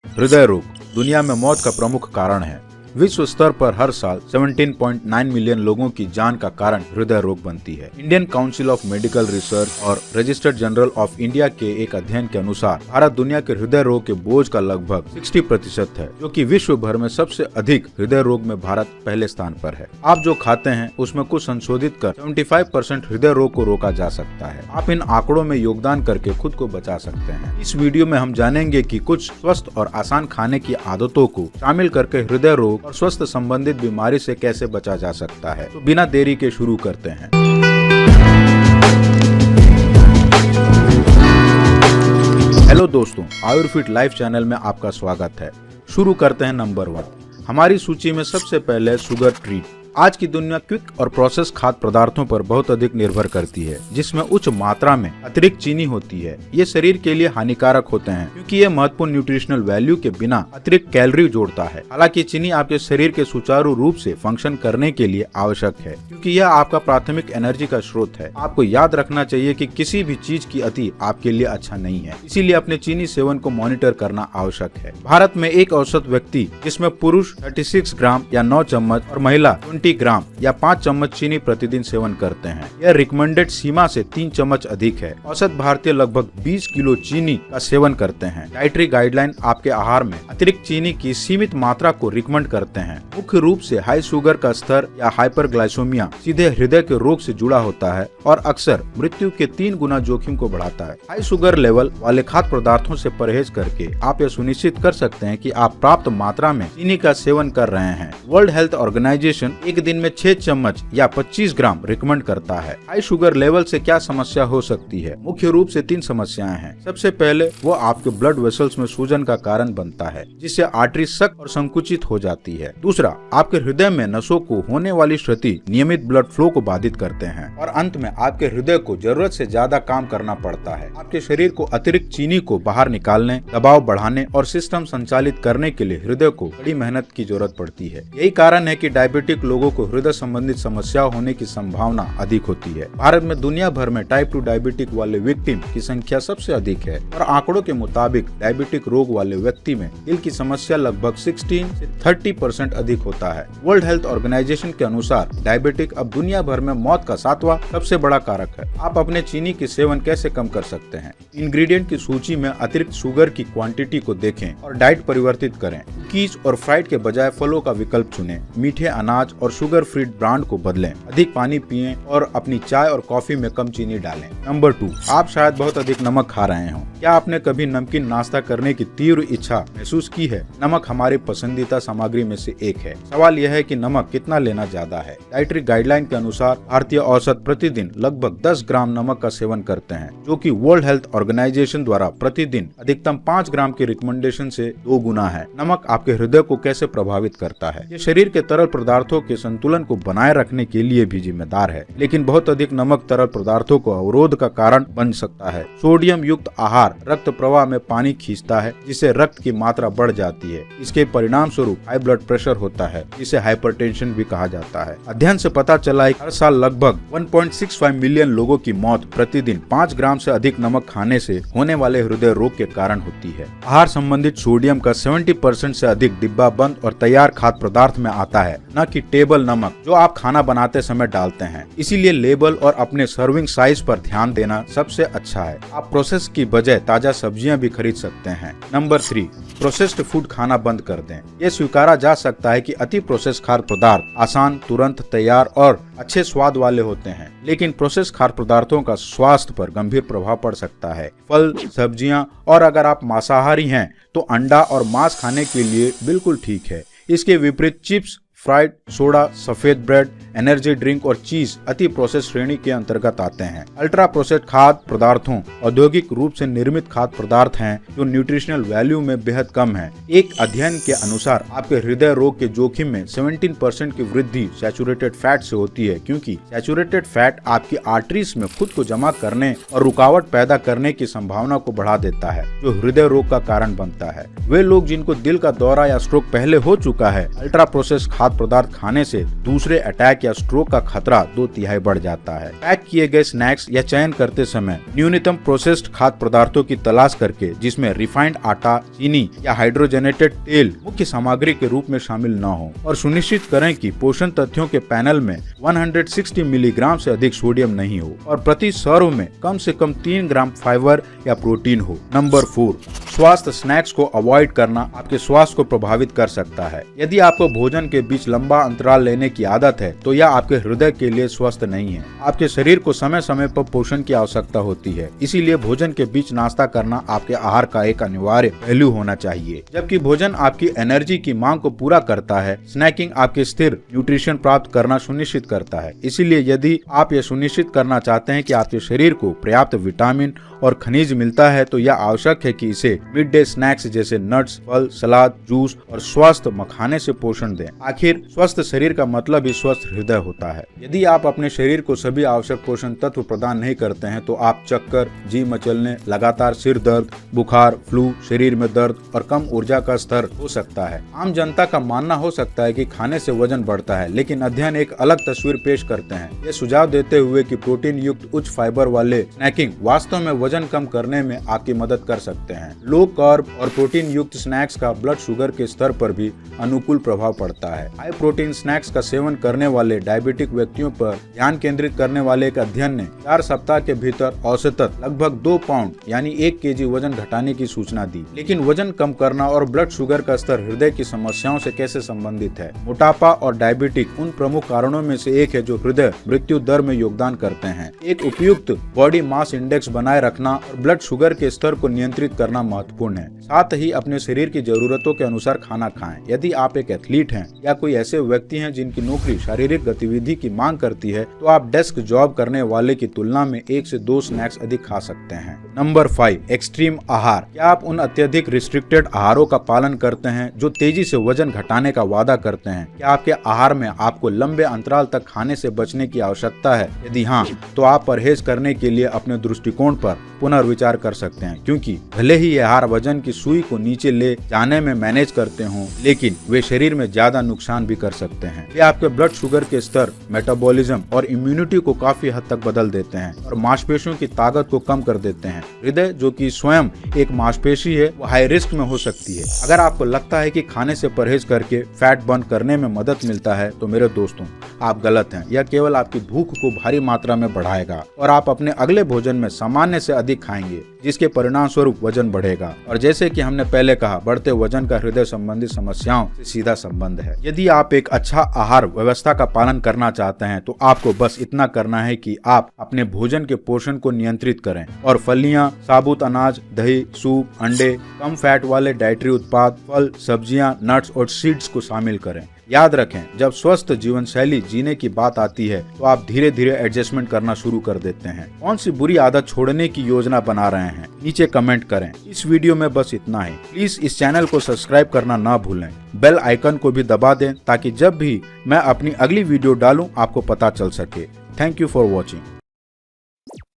हृदय रोग दुनिया में मौत का प्रमुख कारण है। विश्व स्तर पर हर साल 17.9 मिलियन लोगों की जान का कारण हृदय रोग बनती है। Indian council of medical research और रजिस्टर्ड जनरल ऑफ इंडिया के एक अध्ययन के अनुसार भारत दुनिया के हृदय रोग के बोझ का लगभग 60% है, जो कि विश्व भर में सबसे अधिक हृदय रोग में भारत पहले स्थान पर है। आप जो खाते हैं उसमें कुछ संशोधित कर 75% हृदय रोग को रोका जा सकता है। आप इन आंकड़ों में योगदान करके खुद को बचा सकते हैं। इस वीडियो में हम जानेंगे कि कुछ स्वस्थ और आसान खाने की आदतों को शामिल करके हृदय रोग और स्वस्थ संबंधित बीमारी से कैसे बचा जा सकता है। तो बिना देरी के शुरू करते हैं। हेलो दोस्तों, आयुर्फिट लाइफ चैनल में आपका स्वागत है। शुरू करते हैं नंबर 1। हमारी सूची में सबसे पहले शुगर ट्रीट। आज की दुनिया क्विक और प्रोसेस खाद्य पदार्थों पर बहुत अधिक निर्भर करती है, जिसमें उच्च मात्रा में अतिरिक्त चीनी होती है। ये शरीर के लिए हानिकारक होते हैं क्योंकि ये महत्वपूर्ण न्यूट्रिशनल वैल्यू के बिना अतिरिक्त कैलोरी जोड़ता है। हालांकि चीनी आपके शरीर के सुचारू रूप से फंक्शन करने के लिए आवश्यक है, क्योंकि यह आपका प्राथमिक एनर्जी का स्रोत है। आपको याद रखना चाहिए कि किसी भी चीज की अति आपके लिए अच्छा नहीं है, इसीलिए अपने चीनी सेवन को मॉनिटर करना आवश्यक है। भारत में एक औसत व्यक्ति, जिसमें पुरुष 36 ग्राम या 9 चम्मच और महिला 20 ग्राम या 5 चम्मच चीनी प्रतिदिन सेवन करते हैं। यह रिकमेंडेड सीमा से 3 चम्मच अधिक है। औसत भारतीय लगभग 20 किलो चीनी का सेवन करते हैं। डाइटरी गाइडलाइन आपके आहार में अतिरिक्त चीनी की सीमित मात्रा को रिकमेंड करते हैं। मुख्य रूप से हाई शुगर का स्तर या हाइपरग्लाइसेमिया सीधे हृदय के रोग से जुड़ा होता है और अक्सर मृत्यु के 3 गुना जोखिम को बढ़ाता है। हाई शुगर लेवल वाले खाद्य पदार्थों से परहेज करके आप यह सुनिश्चित कर सकते हैं कि आप प्राप्त मात्रा में चीनी का सेवन कर रहे हैं। वर्ल्ड हेल्थ ऑर्गेनाइजेशन एक दिन में 6 चम्मच या 25 ग्राम रिकमेंड करता है। हाई शुगर लेवल से क्या समस्या हो सकती है? मुख्य रूप से 3 समस्याएं हैं। सबसे पहले वो आपके ब्लड वेसल्स में सूजन का कारण बनता है, जिससे आर्टरी सख्त और संकुचित हो जाती है। दूसरा, आपके हृदय में नसों को होने वाली क्षति नियमित ब्लड फ्लो को बाधित करते हैं। और अंत में आपके हृदय को जरूरत से ज्यादा काम करना पड़ता है। आपके शरीर को अतिरिक्त चीनी को बाहर निकालने, दबाव बढ़ाने और सिस्टम संचालित करने के लिए हृदय को बड़ी मेहनत की जरूरत पड़ती है। यही कारण है कि डायबिटिक लोगों को हृदय संबंधित समस्या होने की संभावना अधिक होती है। भारत में दुनिया भर में टाइप 2 डायबिटिक वाले विक्टिम की संख्या सबसे अधिक है और आंकड़ों के मुताबिक डायबिटिक रोग वाले व्यक्ति में दिल की समस्या लगभग 16 से 30% अधिक होता है। वर्ल्ड हेल्थ ऑर्गेनाइजेशन के अनुसार डायबिटिक अब दुनिया भर में मौत का 7वां सबसे बड़ा कारक है। आप अपने चीनी के सेवन कैसे कम कर सकते हैं? इंग्रेडिएंट की सूची में अतिरिक्त शुगर की क्वांटिटी को देखें और डाइट परिवर्तित करें। कुकीज और फ्राइड के बजाय फलों का विकल्प चुनें। मीठे अनाज और शुगर फ्री ब्रांड को बदलें। अधिक पानी पिएं और अपनी चाय और कॉफी में कम चीनी डालें। नंबर 2, आप शायद बहुत अधिक नमक खा रहे हो। क्या आपने कभी नमकीन नाश्ता करने की तीव्र इच्छा महसूस की है? नमक हमारी पसंदीदा सामग्री में से एक है। सवाल यह है कि नमक कितना लेना ज्यादा है। डाइटरी गाइडलाइन के अनुसार भारतीय औसत प्रतिदिन लगभग 10 ग्राम नमक का सेवन करते हैं, जो कि वर्ल्ड हेल्थ ऑर्गेनाइजेशन द्वारा प्रतिदिन अधिकतम 5 ग्राम के रिकमेंडेशन से 2 गुना है। नमक आपके हृदय को कैसे प्रभावित करता है? ये शरीर के तरल पदार्थों के संतुलन को बनाए रखने के लिए भी जिम्मेदार है, लेकिन बहुत अधिक नमक तरल पदार्थों को अवरोध का कारण बन सकता है। सोडियम युक्त आहार रक्त प्रवाह में पानी खींचता है, जिससे रक्त की मात्रा बढ़ जाती है। इसके परिणाम स्वरूप हाई ब्लड प्रेशर होता है, जिसे हाइपरटेंशन भी कहा जाता है। अध्ययन से पता चला है कि हर साल लगभग 1.65 मिलियन लोगों की मौत प्रतिदिन 5 ग्राम से अधिक नमक खाने से होने वाले हृदय रोग के कारण होती है। आहार संबंधित सोडियम का 70% से अधिक डिब्बा बंद और तैयार खाद्य पदार्थ में आता है, न कि टेबल नमक जो आप खाना बनाते समय डालते हैं। इसीलिए लेबल और अपने सर्विंग साइज पर ध्यान देना सबसे अच्छा है। आप प्रोसेस की बजाय ताजा सब्जियां भी खरीद सकते हैं। नंबर 3, प्रोसेस्ड फूड खाना बंद कर दें। यह स्वीकारा जा सकता है कि अति प्रोसेस खाद्य पदार्थ आसान, तुरंत तैयार और अच्छे स्वाद वाले होते हैं, लेकिन प्रोसेस खाद्य पदार्थों का स्वास्थ्य पर गंभीर प्रभाव पड़ सकता है। फल, सब्जियां और अगर आप मांसाहारी हैं तो अंडा और मांस खाने के लिए बिल्कुल ठीक है। इसके विपरीत चिप्स, फ्राइड, सोडा, सफेद ब्रेड, एनर्जी ड्रिंक और चीज अति प्रोसेस श्रेणी के अंतर्गत आते हैं। अल्ट्रा प्रोसेस्ड खाद्य पदार्थों औद्योगिक रूप से निर्मित खाद्य पदार्थ हैं जो न्यूट्रिशनल वैल्यू में बेहद कम है। एक अध्ययन के अनुसार आपके हृदय रोग के जोखिम में 17% की वृद्धि सैचुरेटेड फैट से होती है, क्योंकि सैचुरेटेड फैट आपकी आर्टरीज में खुद को जमा करने और रुकावट पैदा करने की संभावना को बढ़ा देता है, जो हृदय रोग का कारण बनता है। वे लोग जिनको दिल का दौरा या स्ट्रोक पहले हो चुका है, अल्ट्रा प्रोसेस्ड खाद्य खाद्य पदार्थ खाने से दूसरे अटैक या स्ट्रोक का खतरा 2/3 बढ़ जाता है। पैक किए गए स्नैक्स या चयन करते समय न्यूनतम प्रोसेस्ड खाद्य पदार्थों की तलाश करके, जिसमें रिफाइंड आटा, चीनी या हाइड्रोजनेटेड तेल मुख्य सामग्री के रूप में शामिल न हो, और सुनिश्चित करें कि पोषण तथ्यों के पैनल में 160 मिलीग्राम से अधिक सोडियम नहीं हो और प्रति सर्व में कम से कम 3 ग्राम फाइबर या प्रोटीन हो। नंबर 4, स्वास्थ्य स्नैक्स को अवॉइड करना आपके स्वास्थ्य को प्रभावित कर सकता है। यदि आपको भोजन के बीच लंबा अंतराल लेने की आदत है तो यह आपके हृदय के लिए स्वस्थ नहीं है। आपके शरीर को समय समय पर पोषण की आवश्यकता होती है, इसीलिए भोजन के बीच नाश्ता करना आपके आहार का एक अनिवार्य पहलू होना चाहिए। जबकि भोजन आपकी एनर्जी की मांग को पूरा करता है, स्नैकिंग आपके स्थिर न्यूट्रिशन प्राप्त करना सुनिश्चित करता है। इसीलिए यदि आप यह सुनिश्चित करना चाहते हैं कि आपके शरीर को पर्याप्त विटामिन और खनिज मिलता है तो यह आवश्यक है कि इसे मिड डे स्नैक्स जैसे नट्स, फल, सलाद, जूस और स्वस्थ मखाने से पोषण दें। आखिर स्वस्थ शरीर का मतलब ही स्वस्थ हृदय होता है। यदि आप अपने शरीर को सभी आवश्यक पोषण तत्व प्रदान नहीं करते हैं तो आप चक्कर, जी मचलने, लगातार सिर दर्द, बुखार, फ्लू, शरीर में दर्द और कम ऊर्जा का स्तर हो सकता है। आम जनता का मानना हो सकता है कि खाने से वजन बढ़ता है, लेकिन अध्ययन एक अलग तस्वीर पेश करते हैं। ये सुझाव देते हुए कि प्रोटीन युक्त उच्च फाइबर वाले स्नैकिंग वास्तव में वजन कम करने में आपकी मदद कर सकते हैं। लो कार्ब और प्रोटीन युक्त स्नैक्स का ब्लड शुगर के स्तर पर भी अनुकूल प्रभाव पड़ता है। हाई प्रोटीन स्नैक्स का सेवन करने वाले डायबिटिक व्यक्तियों पर ध्यान केंद्रित करने वाले एक अध्ययन ने 4 सप्ताह के भीतर औसतन लगभग 2 पाउंड यानी 1 केजी वजन घटाने की सूचना दी। लेकिन वजन कम करना और ब्लड शुगर का स्तर हृदय की समस्याओं से कैसे संबंधित है? मोटापा और डायबिटिक उन प्रमुख कारणों में से एक है जो हृदय मृत्यु दर में योगदान करते हैं। एक उपयुक्त बॉडी मास इंडेक्स बनाए रखना और ब्लड शुगर के स्तर को नियंत्रित करना महत्वपूर्ण है। साथ ही अपने शरीर की जरूरतों के अनुसार खाना खाएं। यदि आप एक एथलीट हैं या कोई ऐसे व्यक्ति हैं जिनकी नौकरी शारीरिक गतिविधि की मांग करती है तो आप डेस्क जॉब करने वाले की तुलना में 1 से 2 स्नैक्स अधिक खा सकते हैं। नंबर 5, एक्सट्रीम आहार। क्या आप उन अत्यधिक रिस्ट्रिक्टेड आहारों का पालन करते हैं जो तेजी से वजन घटाने का वादा करते हैं? क्या आपके आहार में आपको लंबे अंतराल तक खाने से बचने की आवश्यकता है? यदि हाँ, तो आप परहेज करने के लिए अपने दृष्टिकोण पर पुनर्विचार कर सकते हैं, क्योंकि भले ही ये आहार वजन की सुई को नीचे ले जाने में मैनेज करते हों, लेकिन वे शरीर में ज्यादा नुकसान भी कर सकते हैं। वे आपके ब्लड शुगर के स्तर, मेटाबॉलिज्म और इम्यूनिटी को काफी हद तक बदल देते हैं और मांसपेशियों की ताकत को कम कर देते हैं। हृदय, जो कि स्वयं एक मांसपेशी है, वो हाई रिस्क में हो सकती है। अगर आपको लगता है कि खाने से परहेज करके फैट बर्न करने में मदद मिलता है तो मेरे दोस्तों, आप गलत हैं। यह केवल आपकी भूख को भारी मात्रा में बढ़ाएगा और आप अपने अगले भोजन में सामान्य से अधिक खाएंगे, जिसके परिणाम स्वरूप वजन बढ़ेगा। और जैसे कि हमने पहले कहा, बढ़ते वजन का हृदय संबंधी समस्याओं से सीधा संबंध है। यदि आप एक अच्छा आहार व्यवस्था का पालन करना चाहते हैं तो आपको बस इतना करना है कि आप अपने भोजन के पोषण को नियंत्रित करें और फलियां, साबुत अनाज, दही, सूप, अंडे, कम फैट वाले डाइटरी उत्पाद, फल, सब्जियां, नट्स और सीड्स को शामिल करें। याद रखें, जब स्वस्थ जीवन शैली जीने की बात आती है तो आप धीरे धीरे एडजस्टमेंट करना शुरू कर देते हैं। कौन सी बुरी आदत छोड़ने की योजना बना रहे हैं? नीचे कमेंट करें। इस वीडियो में बस इतना ही। प्लीज इस चैनल को सब्सक्राइब करना ना भूलें। बेल आइकन को भी दबा दें ताकि जब भी मैं अपनी अगली वीडियो डालूं आपको पता चल सके। Thank you for watching.